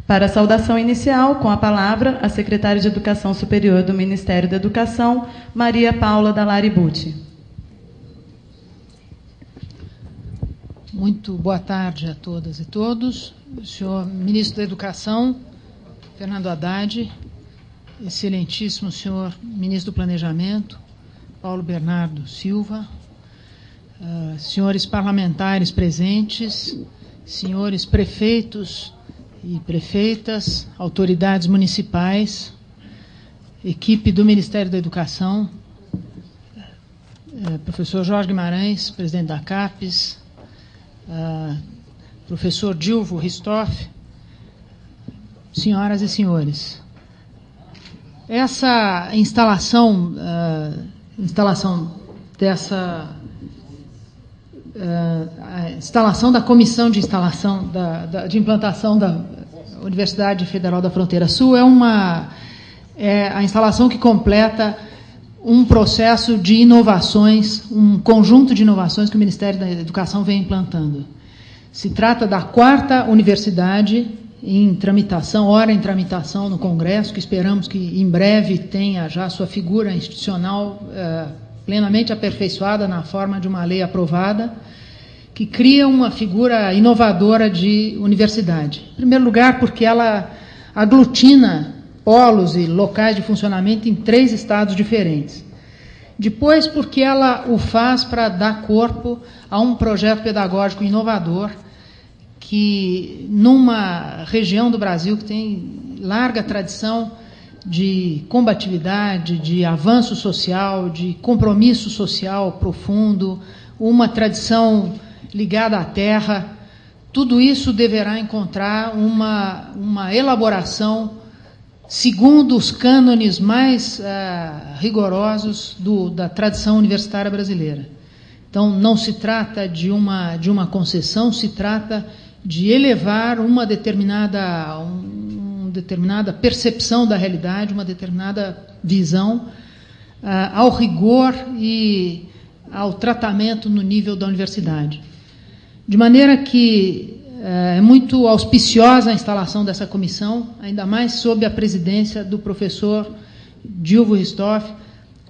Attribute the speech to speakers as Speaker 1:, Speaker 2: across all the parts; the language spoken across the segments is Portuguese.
Speaker 1: Para a saudação inicial, com a palavra, a secretária de Educação Superior do Ministério da Educação, Maria Paula Dallari Butti.
Speaker 2: Muito boa tarde a todas e todos. O senhor ministro da Educação, Fernando Haddad, excelentíssimo senhor ministro do Planejamento, Paulo Bernardo Silva, senhores parlamentares presentes, senhores prefeitos e prefeitas, autoridades municipais, equipe do Ministério da Educação, professor Jorge Guimarães, presidente da CAPES, professor Dilvo Ristoff, senhoras e senhores. Essa instalação da Comissão de Instalação de Implantação da Universidade Federal da Fronteira Sul é a instalação que completa um processo de inovações, um conjunto de inovações que o Ministério da Educação vem implantando. Se trata da 4ª universidade em tramitação no Congresso, que esperamos que em breve tenha já sua figura institucional plenamente aperfeiçoada na forma de uma lei aprovada, que cria uma figura inovadora de universidade. Em primeiro lugar, porque ela aglutina polos e locais de funcionamento em 3 estados diferentes. Depois, porque ela o faz para dar corpo a um projeto pedagógico inovador que, numa região do Brasil que tem larga tradição de combatividade, de avanço social, de compromisso social profundo, uma tradição ligada à terra, tudo isso deverá encontrar uma elaboração segundo os cânones mais rigorosos da tradição universitária brasileira. Então, não se trata de uma concessão, se trata de elevar uma determinada percepção da realidade, uma determinada visão ao rigor e ao tratamento no nível da universidade. De maneira que é muito auspiciosa a instalação dessa comissão, ainda mais sob a presidência do professor Dilvo Ristoff,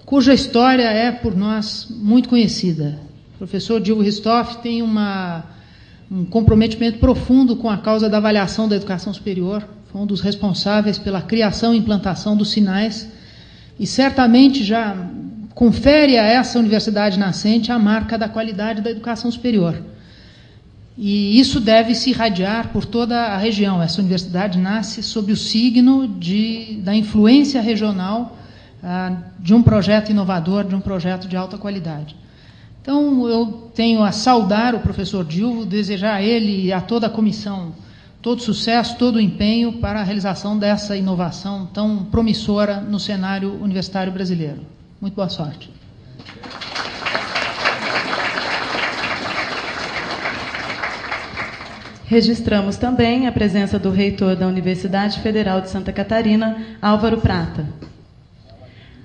Speaker 2: cuja história é, por nós, muito conhecida. O professor Dilvo Ristoff tem um comprometimento profundo com a causa da avaliação da educação superior, foi um dos responsáveis pela criação e implantação dos sinais, e certamente já confere a essa universidade nascente a marca da qualidade da educação superior. E isso deve se irradiar por toda a região. Essa universidade nasce sob o signo da influência regional de um projeto inovador, de um projeto de alta qualidade. Então, eu tenho a saudar o professor Dilvo, desejar a ele e a toda a comissão todo sucesso, todo o empenho para a realização dessa inovação tão promissora no cenário universitário brasileiro. Muito boa sorte.
Speaker 1: Registramos também a presença do reitor da Universidade Federal de Santa Catarina, Álvaro Prata.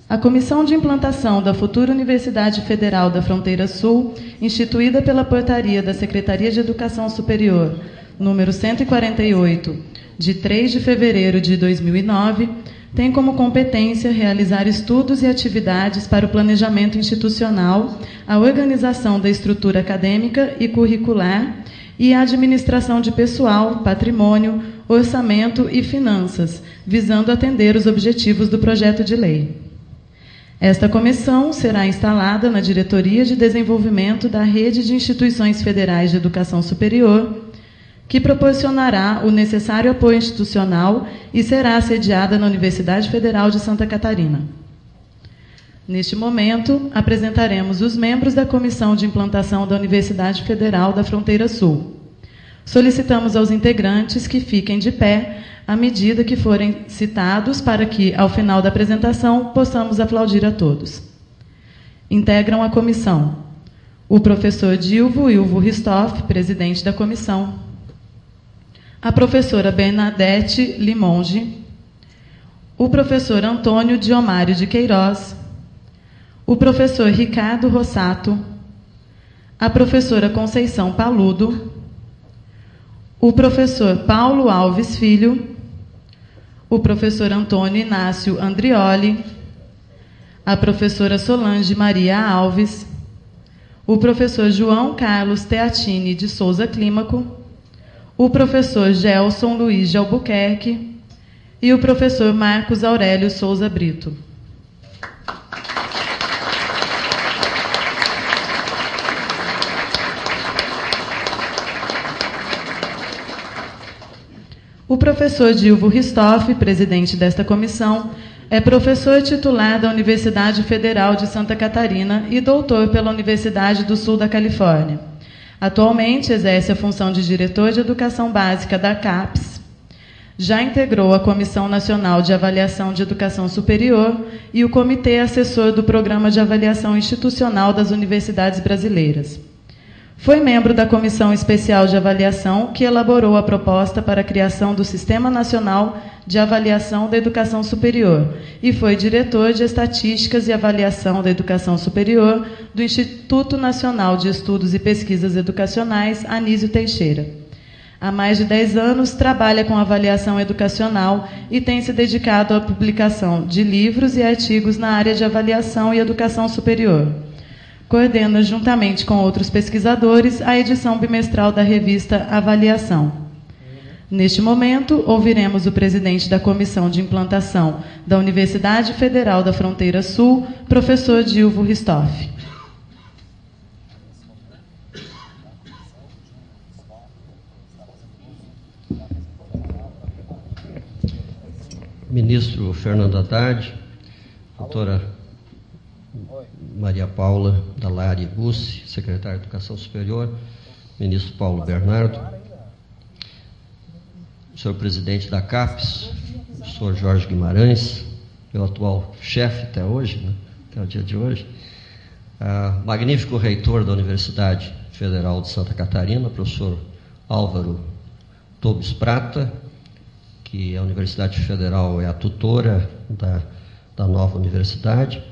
Speaker 1: A Comissão de Implantação da futura Universidade Federal da Fronteira Sul, instituída pela Portaria da Secretaria de Educação Superior, número 148, de 3 de fevereiro de 2009, tem como competência realizar estudos e atividades para o planejamento institucional, a organização da estrutura acadêmica e curricular e a administração de pessoal, patrimônio, orçamento e finanças, visando atender os objetivos do projeto de lei. Esta comissão será instalada na Diretoria de Desenvolvimento da Rede de Instituições Federais de Educação Superior, que proporcionará o necessário apoio institucional e será sediada na Universidade Federal de Santa Catarina. Neste momento, apresentaremos os membros da Comissão de Implantação da Universidade Federal da Fronteira Sul. Solicitamos aos integrantes que fiquem de pé à medida que forem citados, para que, ao final da apresentação, possamos aplaudir a todos. Integram a comissão o professor Dilvo Ristoff, presidente da comissão, a professora Bernadette Limonge, o professor Antônio Diomário de Queiroz, o professor Ricardo Rossato, a professora Conceição Paludo, o professor Paulo Alves Filho, o professor Antônio Inácio Andrioli, a professora Solange Maria Alves, o professor João Carlos Teatini de Souza Clímaco, o professor Gelson Luiz de Albuquerque e o professor Marcos Aurélio Souza Brito. O professor Dilvo Ristoff, presidente desta comissão, é professor titular da Universidade Federal de Santa Catarina e doutor pela Universidade do Sul da Califórnia. Atualmente exerce a função de diretor de Educação Básica da CAPES. Já integrou a Comissão Nacional de Avaliação de Educação Superior e o Comitê Assessor do Programa de Avaliação Institucional das Universidades Brasileiras. Foi membro da Comissão Especial de Avaliação, que elaborou a proposta para a criação do Sistema Nacional de Avaliação da Educação Superior e foi diretor de Estatísticas e Avaliação da Educação Superior do Instituto Nacional de Estudos e Pesquisas Educacionais, Anísio Teixeira. Há mais de 10 anos trabalha com avaliação educacional e tem se dedicado à publicação de livros e artigos na área de avaliação e educação superior. Coordena, juntamente com outros pesquisadores, a edição bimestral da revista Avaliação. Neste momento, ouviremos o presidente da Comissão de Implantação da Universidade Federal da Fronteira Sul, professor Dilvo Ristoff.
Speaker 3: Ministro Fernando Haddad, doutora Maria Paula Dallari Bussi, secretária de Educação Superior, ministro Paulo Bernardo, senhor presidente da CAPES, senhor Jorge Guimarães, meu atual chefe até hoje, né, até o dia de hoje, magnífico reitor da Universidade Federal de Santa Catarina, professor Álvaro Tobes Prata, que a Universidade Federal é a tutora da nova universidade,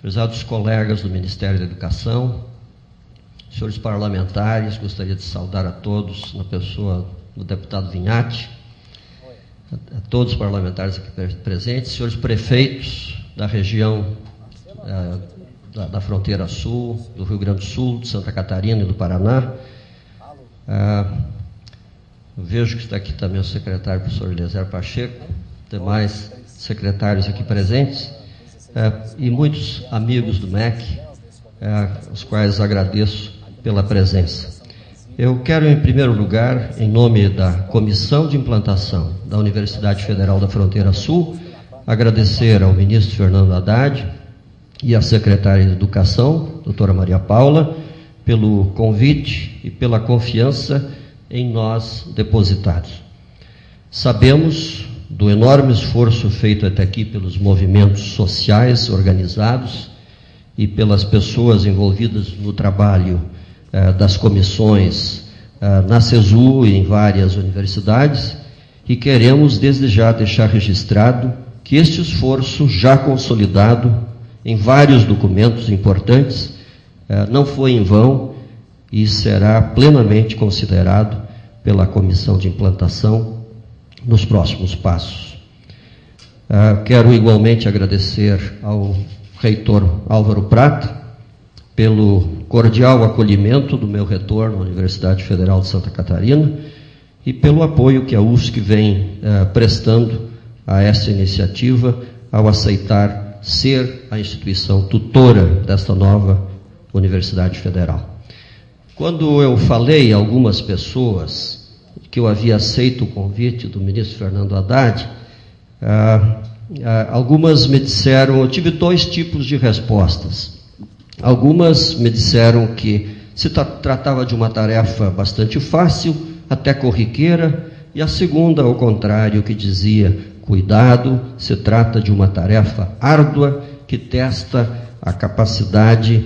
Speaker 3: prezados colegas do Ministério da Educação, senhores parlamentares, gostaria de saudar a todos, na pessoa do deputado Vinhati, a todos os parlamentares aqui presentes, senhores prefeitos da região da Fronteira Sul, do Rio Grande do Sul, de Santa Catarina e do Paraná. Vejo que está aqui também o secretário, professor Eliezer Pacheco, demais secretários aqui presentes, e muitos amigos do MEC, os quais agradeço pela presença. Eu quero, em primeiro lugar, em nome da Comissão de Implantação da Universidade Federal da Fronteira Sul, agradecer ao ministro Fernando Haddad e à secretária de Educação, doutora Maria Paula, pelo convite e pela confiança em nós depositados. Sabemos do enorme esforço feito até aqui pelos movimentos sociais organizados e pelas pessoas envolvidas no trabalho das comissões na CESU e em várias universidades, e queremos desde já deixar registrado que este esforço já consolidado em vários documentos importantes não foi em vão e será plenamente considerado pela Comissão de Implantação nos próximos passos. Quero igualmente agradecer ao reitor Álvaro Prata pelo cordial acolhimento do meu retorno à Universidade Federal de Santa Catarina e pelo apoio que a UFSC vem prestando a essa iniciativa ao aceitar ser a instituição tutora desta nova Universidade Federal. Quando eu falei a algumas pessoas que eu havia aceito o convite do ministro Fernando Haddad, algumas me disseram, eu tive dois tipos de respostas. Algumas me disseram que se tratava de uma tarefa bastante fácil, até corriqueira, e a segunda, ao contrário, que dizia, cuidado, se trata de uma tarefa árdua que testa a capacidade,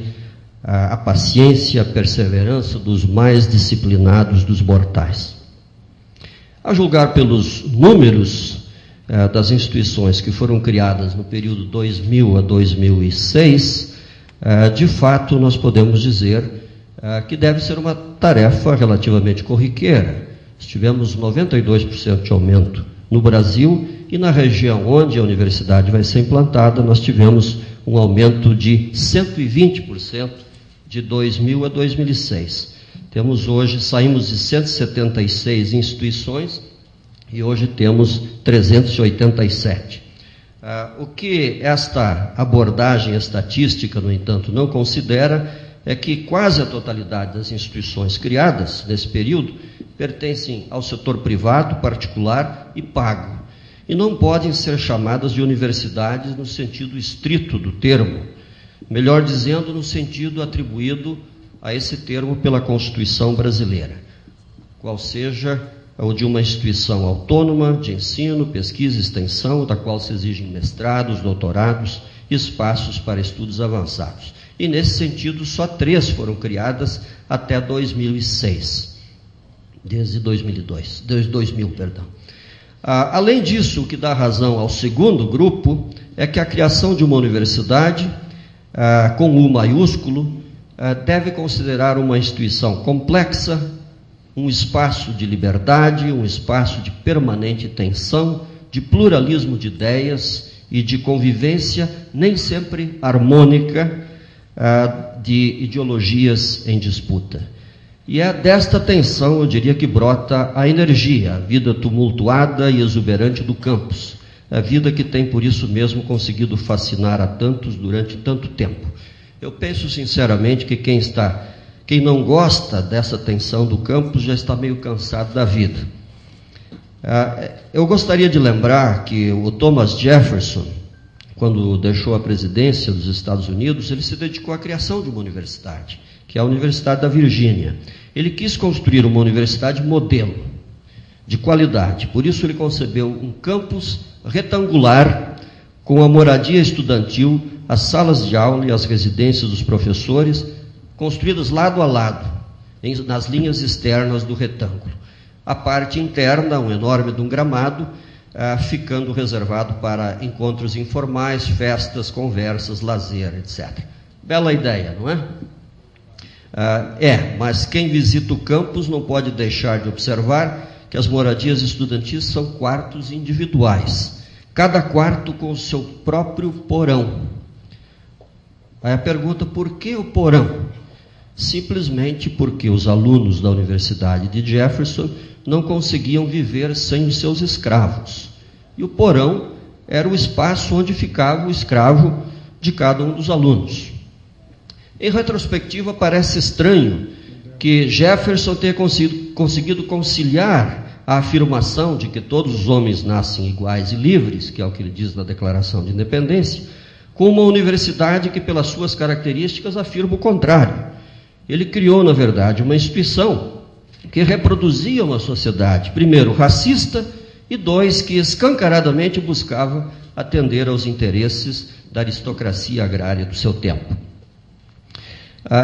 Speaker 3: a paciência, a perseverança dos mais disciplinados dos mortais. A julgar pelos números das instituições que foram criadas no período 2000 a 2006, de fato nós podemos dizer que deve ser uma tarefa relativamente corriqueira. Tivemos 92% de aumento no Brasil, e na região onde a universidade vai ser implantada, nós tivemos um aumento de 120% de 2000 a 2006. Temos hoje, saímos de 176 instituições e hoje temos 387. O que esta abordagem estatística, no entanto, não considera é que quase a totalidade das instituições criadas nesse período pertencem ao setor privado, particular e pago, e não podem ser chamadas de universidades no sentido estrito do termo, melhor dizendo, no sentido atribuído a esse termo pela Constituição brasileira, qual seja o de uma instituição autônoma de ensino, pesquisa e extensão, da qual se exigem mestrados, doutorados e espaços para estudos avançados. E, nesse sentido, só 3 foram criadas até 2006, desde 2000. Além disso, o que dá razão ao segundo grupo é que a criação de uma universidade, com U maiúsculo, deve considerar uma instituição complexa, um espaço de liberdade, um espaço de permanente tensão, de pluralismo de ideias e de convivência nem sempre harmônica de ideologias em disputa. E é desta tensão, eu diria, que brota a energia, a vida tumultuada e exuberante do campus, a vida que tem por isso mesmo conseguido fascinar a tantos durante tanto tempo. Eu penso sinceramente que quem não gosta dessa tensão do campus já está meio cansado da vida. Eu gostaria de lembrar que o Thomas Jefferson, quando deixou a presidência dos Estados Unidos, ele se dedicou à criação de uma universidade, que é a Universidade da Virgínia. Ele quis construir uma universidade modelo, de qualidade. Por isso ele concebeu um campus retangular, com a moradia estudantil, as salas de aula e as residências dos professores, construídas lado a lado, nas linhas externas do retângulo. A parte interna, um enorme de um gramado, ficando reservado para encontros informais, festas, conversas, lazer, etc. Bela ideia, não é? Mas quem visita o campus não pode deixar de observar que as moradias estudantis são quartos individuais, cada quarto com o seu próprio porão. Aí a pergunta, por que o porão? Simplesmente porque os alunos da Universidade de Jefferson não conseguiam viver sem os seus escravos. E o porão era o espaço onde ficava o escravo de cada um dos alunos. Em retrospectiva, parece estranho que Jefferson tenha conseguido conciliar a afirmação de que todos os homens nascem iguais e livres, que é o que ele diz na Declaração de Independência, com uma universidade que, pelas suas características, afirma o contrário. Ele criou, na verdade, uma instituição que reproduzia uma sociedade, primeiro, racista, e 2, que escancaradamente buscava atender aos interesses da aristocracia agrária do seu tempo.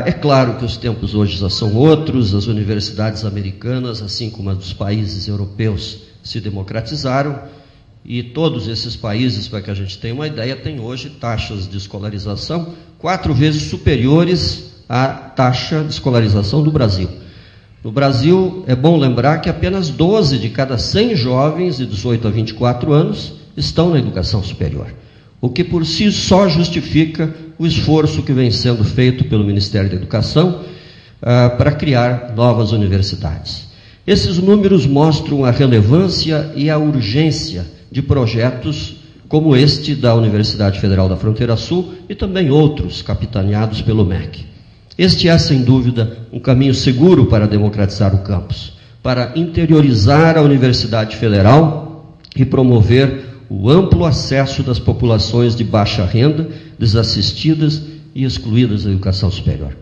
Speaker 3: É claro que os tempos hoje já são outros, as universidades americanas, assim como as dos países europeus, se democratizaram, e todos esses países, para que a gente tenha uma ideia, têm hoje taxas de escolarização 4 vezes superiores à taxa de escolarização do Brasil. No Brasil, é bom lembrar que apenas 12 de cada 100 jovens de 18 a 24 anos estão na educação superior, o que por si só justifica o esforço que vem sendo feito pelo Ministério da Educação para criar novas universidades. Esses números mostram a relevância e a urgência de projetos como este da Universidade Federal da Fronteira Sul e também outros capitaneados pelo MEC. Este é, sem dúvida, um caminho seguro para democratizar o campus, para interiorizar a Universidade Federal e promover o amplo acesso das populações de baixa renda, desassistidas e excluídas da educação superior.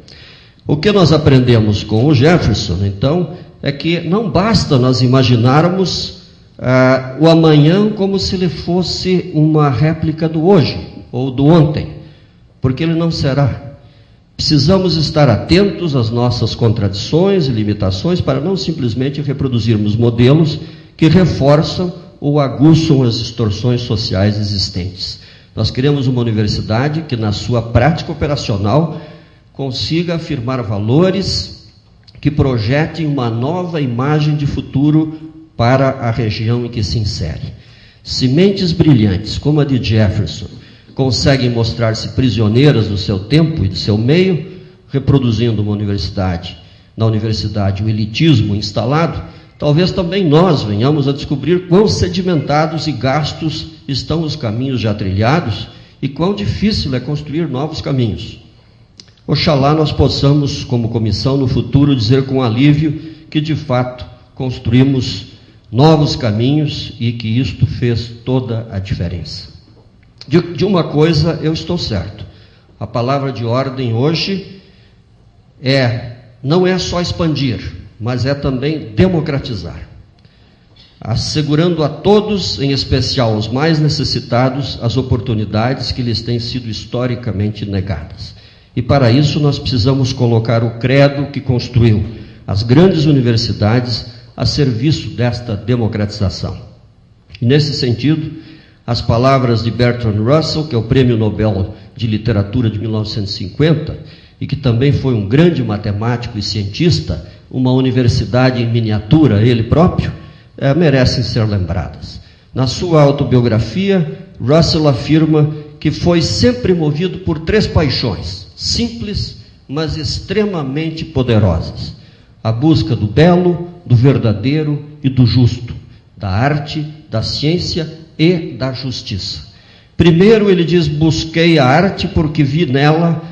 Speaker 3: O que nós aprendemos com o Jefferson, então, é que não basta nós imaginarmos o amanhã como se ele fosse uma réplica do hoje ou do ontem, porque ele não será. Precisamos estar atentos às nossas contradições e limitações para não simplesmente reproduzirmos modelos que reforçam ou aguçam as distorções sociais existentes. Nós queremos uma universidade que, na sua prática operacional, consiga afirmar valores que projetem uma nova imagem de futuro para a região em que se insere. Sementes brilhantes, como a de Jefferson, conseguem mostrar-se prisioneiras do seu tempo e do seu meio, reproduzindo na universidade o elitismo instalado. Talvez também nós venhamos a descobrir quão sedimentados e gastos estão os caminhos já trilhados e quão difícil é construir novos caminhos. Oxalá nós possamos, como comissão, no futuro, dizer com alívio que, de fato, construímos novos caminhos e que isto fez toda a diferença. De uma coisa eu estou certo: a palavra de ordem hoje não é só expandir, mas é também democratizar, assegurando a todos, em especial aos mais necessitados, as oportunidades que lhes têm sido historicamente negadas. E para isso nós precisamos colocar o credo que construiu as grandes universidades a serviço desta democratização. E nesse sentido, as palavras de Bertrand Russell, que é o Prêmio Nobel de Literatura de 1950, e que também foi um grande matemático e cientista, uma universidade em miniatura, ele próprio, merecem ser lembradas. Na sua autobiografia, Russell afirma que foi sempre movido por 3 paixões, simples, mas extremamente poderosas: a busca do belo, do verdadeiro e do justo, da arte, da ciência e da justiça. Primeiro, ele diz: busquei a arte porque vi nela,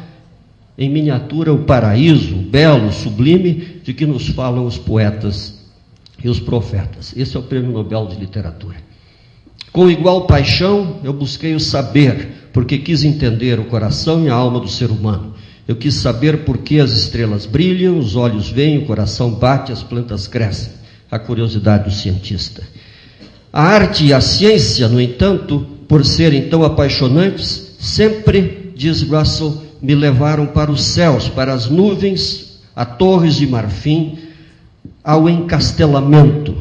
Speaker 3: em miniatura, o paraíso, o belo, o sublime, de que nos falam os poetas e os profetas. Esse é o Prêmio Nobel de Literatura. Com igual paixão, eu busquei o saber, porque quis entender o coração e a alma do ser humano. Eu quis saber por que as estrelas brilham, os olhos veem, o coração bate, as plantas crescem. A curiosidade do cientista. A arte e a ciência, no entanto, por serem tão apaixonantes, sempre, diz Russell, me levaram para os céus, para as nuvens, a torres de marfim, ao encastelamento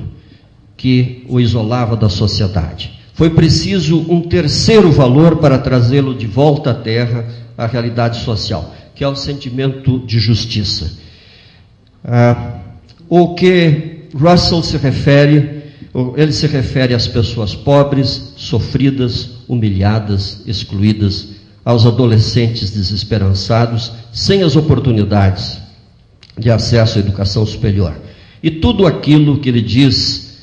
Speaker 3: que o isolava da sociedade. Foi preciso um terceiro valor para trazê-lo de volta à terra, à realidade social, que é o sentimento de justiça. O que Russell se refere, ele se refere às pessoas pobres, sofridas, humilhadas, excluídas, aos adolescentes desesperançados, sem as oportunidades de acesso à educação superior. E tudo aquilo que ele diz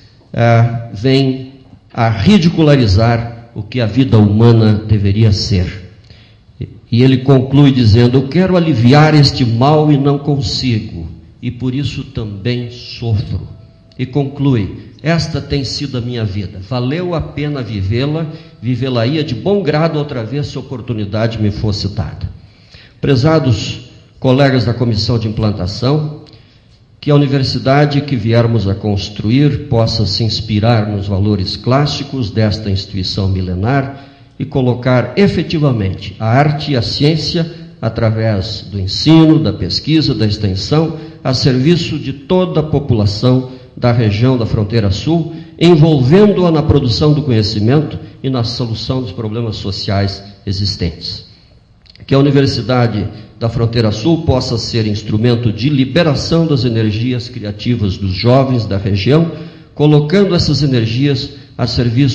Speaker 3: vem a ridicularizar o que a vida humana deveria ser. E ele conclui dizendo: eu quero aliviar este mal e não consigo, e por isso também sofro. E conclui: esta tem sido a minha vida, valeu a pena vivê-la-ia de bom grado outra vez se a oportunidade me fosse dada. Prezados colegas da Comissão de Implantação, que a universidade que viermos a construir possa se inspirar nos valores clássicos desta instituição milenar e colocar efetivamente a arte e a ciência, através do ensino, da pesquisa, da extensão, a serviço de toda a população da região da Fronteira Sul, envolvendo-a na produção do conhecimento e na solução dos problemas sociais existentes. Que a Universidade da Fronteira Sul possa ser instrumento de liberação das energias criativas dos jovens da região, colocando essas energias a serviço